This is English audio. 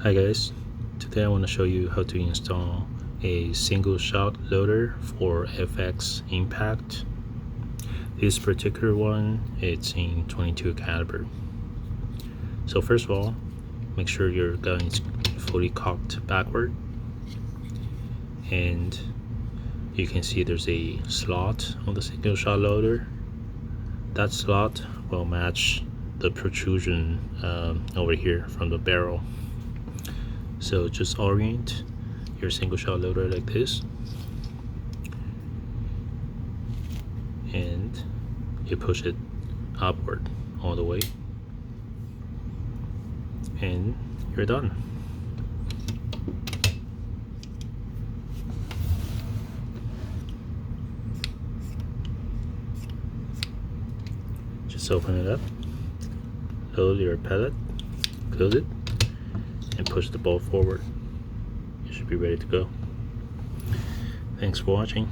Hi guys, today I want to show you how to install a single shot loader for FX Impact. This particular one, it's in 22 caliber. So first of all, make sure your gun is fully cocked backward, and you can see there's a slot on the single shot loader. That slot will match the protrusion over here from the barrel. So just orient your single shot loader like this, and you push it upward all the way, and you're done. Just open it up, load your pellet, close it, and push the ball forward. You should be ready to go. Thanks for watching.